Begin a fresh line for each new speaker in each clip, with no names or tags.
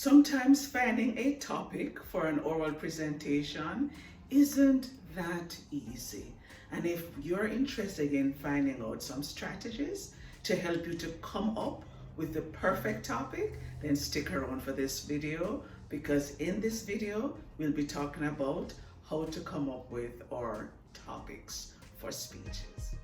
Sometimes finding a topic for an oral presentation isn't that easy. And if you're interested in finding out some strategies to help you to come up with the perfect topic, then stick around for this video, because in this video, we'll be talking about how to come up with our topics for speeches.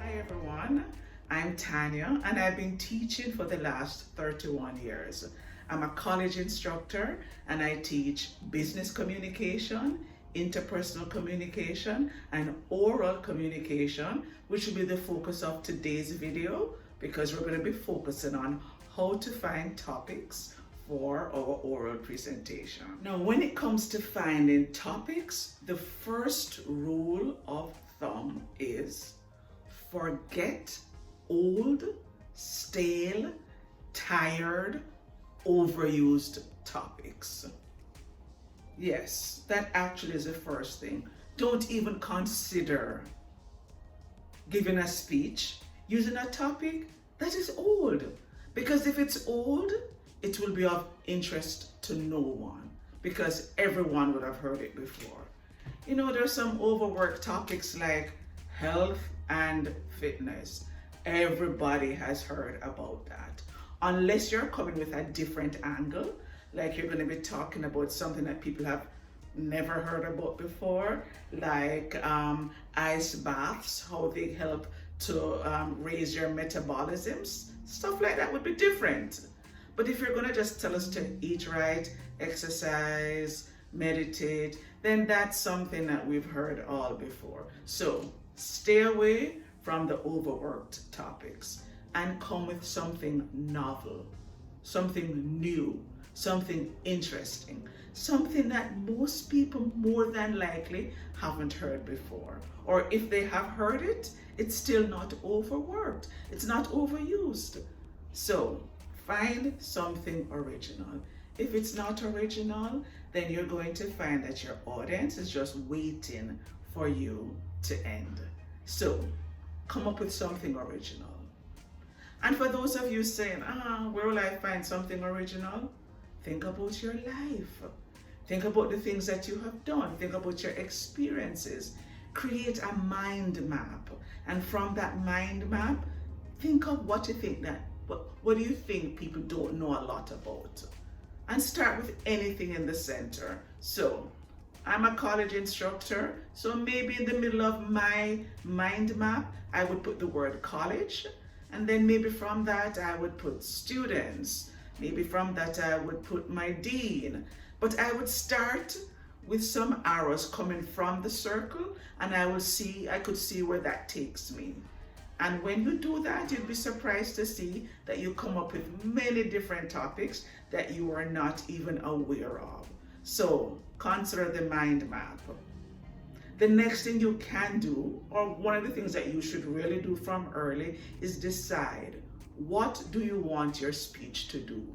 Hi everyone, I'm Tanya and I've been teaching for the last 31 years. I'm a college instructor and I teach business communication, interpersonal communication, and oral communication, which will be the focus of today's video because we're going to be focusing on how to find topics for our oral presentation. Now, when it comes to finding topics, the first rule of thumb is forget old, stale, tired, overused topics. Yes, that actually is the first thing. Don't even consider giving a speech using a topic that is old, because if it's old, it will be of interest to no one because everyone would have heard it before. You know, there's some overworked topics like health and fitness. Everybody has heard about that. Unless you're coming with a different angle, like you're going to be talking about something that people have never heard about before, like ice baths, how they help to raise your metabolisms. Stuff like that would be different. But if you're going to just tell us to eat right, exercise, meditate, then that's something that we've heard all before. So stay away from the overworked topics and come with something novel, something new, something interesting, something that most people more than likely haven't heard before. Or if they have heard it, it's still not overworked. It's not overused. So find something original. If it's not original, then you're going to find that your audience is just waiting for you to end. So come up with something original. And for those of you saying, where will I find something original? Think about your life. Think about the things that you have done. Think about your experiences. Create a mind map. And from that mind map, think of what you think what do you think people don't know a lot about? And start with anything in the center. So I'm a college instructor, so maybe in the middle of my mind map, I would put the word college. And then maybe from that, I would put students. Maybe from that, I would put my dean. But I would start with some arrows coming from the circle, and I could see where that takes me. And when you do that, you'd be surprised to see that you come up with many different topics that you are not even aware of. So consider the mind map. The next thing you can do, or one of the things that you should really do from early, is decide, what do you want your speech to do?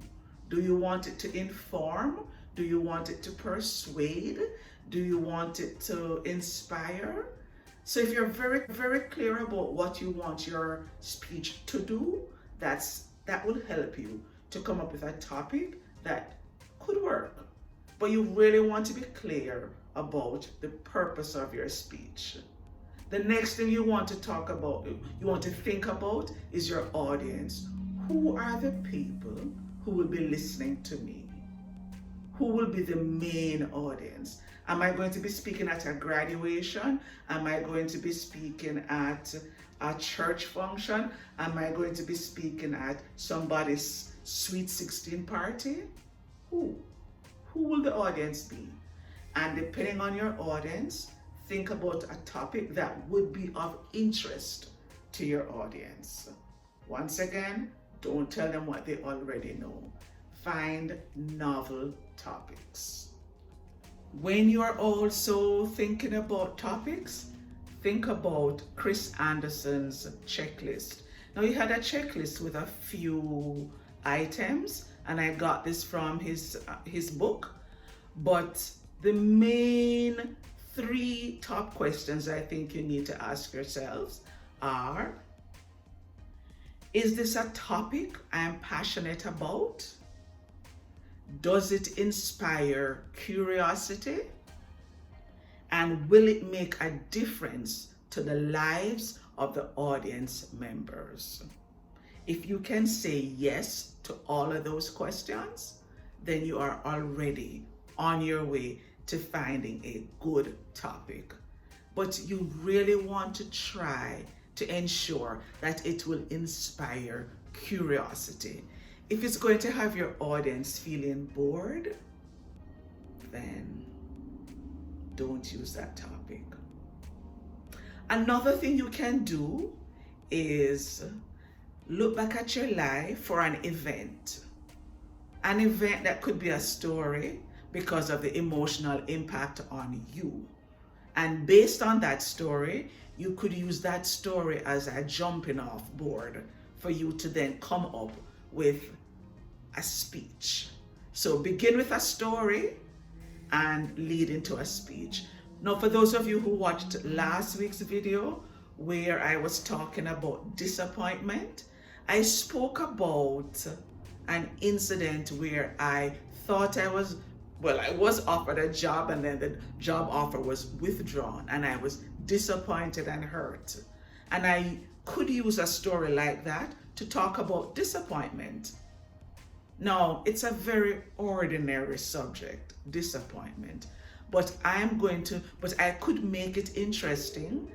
Do you want it to inform? Do you want it to persuade? Do you want it to inspire? So if you're very, very clear about what you want your speech to do, that will help you to come up with a topic that could work. But you really want to be clear about the purpose of your speech. The next thing you want to talk about, you want to think about, is your audience. Who are the people who will be listening to me? Who will be the main audience? Am I going to be speaking at a graduation? Am I going to be speaking at a church function? Am I going to be speaking at somebody's sweet 16 party? Who will the audience be? And depending on your audience, think about a topic that would be of interest to your audience. Once again, don't tell them what they already know. Find novel topics. When you are also thinking about topics, think about Chris Anderson's checklist. Now, he had a checklist with a few items, and I got this from his book. But the main 3 top questions I think you need to ask yourselves are, Is this a topic I am passionate about? Does it inspire curiosity? And will it make a difference to the lives of the audience members? If you can say yes to all of those questions, then you are already on your way to finding a good topic. But you really want to try to ensure that it will inspire curiosity. If it's going to have your audience feeling bored, then don't use that topic. Another thing you can do is look back at your life for an event. An event that could be a story because of the emotional impact on you. And based on that story, you could use that story as a jumping off board for you to then come up with a speech. So begin with a story and lead into a speech. Now, for those of you who watched last week's video where I was talking about disappointment, I spoke about an incident where I thought I was offered a job, and then the job offer was withdrawn, and I was disappointed and hurt. And I could use a story like that to talk about disappointment. Now, it's a very ordinary subject, disappointment, but I could make it interesting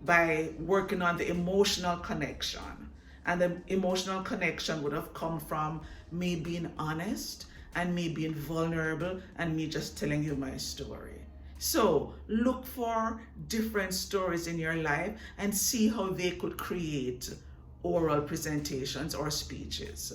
by working on the emotional connection. And the emotional connection would have come from me being honest and me being vulnerable and me just telling you my story. So look for different stories in your life and see how they could create oral presentations or speeches.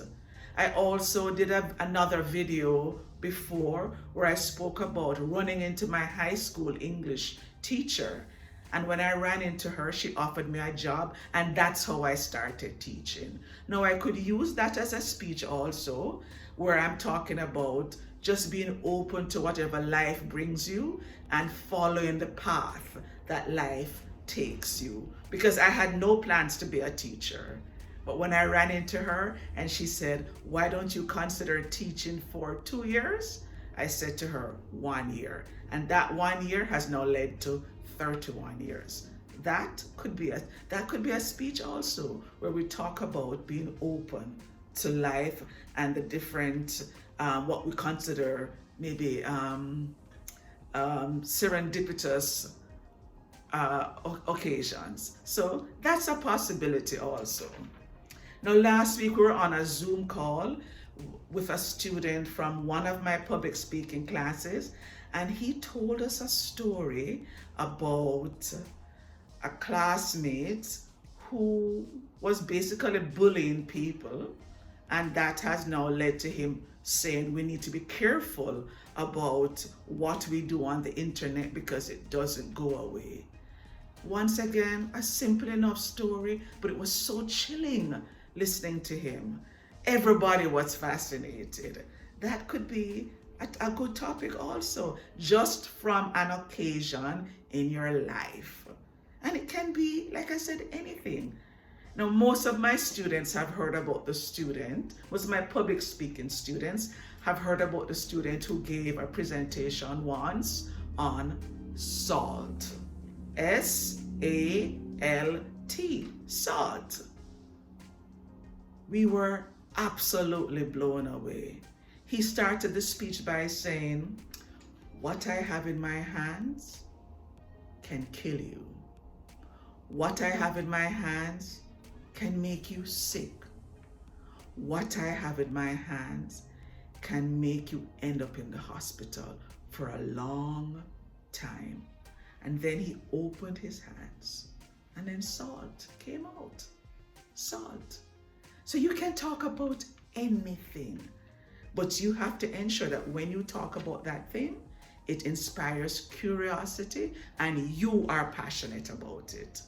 I also did another video before where I spoke about running into my high school English teacher. And when I ran into her, she offered me a job, and that's how I started teaching. Now, I could use that as a speech also, where I'm talking about just being open to whatever life brings you and following the path that life takes you. Because I had no plans to be a teacher. But when I ran into her and she said, "Why don't you consider teaching for 2 years?" I said to her, 1 year. And that 1 year has now led to 31 years. That could be a speech also, where we talk about being open to life and the different what we consider maybe serendipitous occasions. So that's a possibility also. Now, last week we were on a Zoom call with a student from one of my public speaking classes, and he told us a story about a classmate who was basically bullying people, and that has now led to him saying we need to be careful about what we do on the internet because it doesn't go away. Once again, a simple enough story, but it was so chilling listening to him. Everybody was fascinated. That could be a good topic also, just from an occasion in your life. And it can be, like I said, anything. Now, most of my students have heard about the student, most of my public speaking students have heard about the student who gave a presentation once on salt. S-A-L-T, salt. We were absolutely blown away. He started the speech by saying, "What I have in my hands can kill you. What I have in my hands can make you sick. What I have in my hands can make you end up in the hospital for a long time." And then he opened his hands, and then salt came out. Salt. So you can talk about anything, but you have to ensure that when you talk about that thing, it inspires curiosity and you are passionate about it.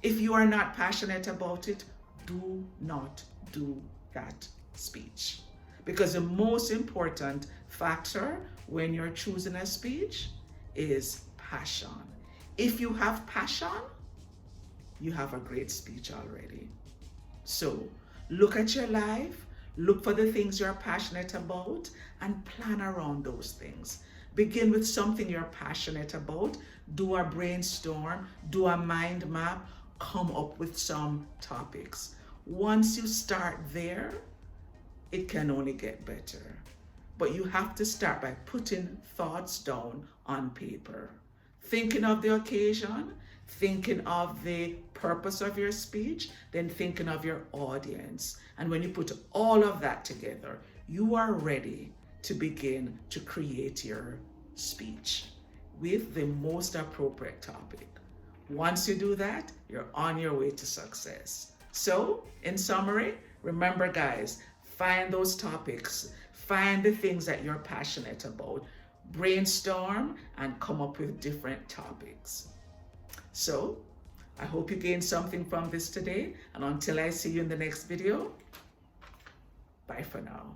If you are not passionate about it, do not do that speech. Because the most important factor when you're choosing a speech is passion. If you have passion, you have a great speech already. So Look at your life, look for the things you're passionate about, and plan around those things. Begin with something you're passionate about, do a brainstorm, do a mind map, come up with some topics. Once you start there, it can only get better. But you have to start by putting thoughts down on paper. Thinking of the occasion, thinking of the purpose of your speech, then thinking of your audience. And when you put all of that together, you are ready to begin to create your speech with the most appropriate topic. Once you do that, you're on your way to success. So, in summary, remember guys, find those topics, find the things that you're passionate about, brainstorm, and come up with different topics. So, I hope you gained something from this today, and until I see you in the next video, bye for now.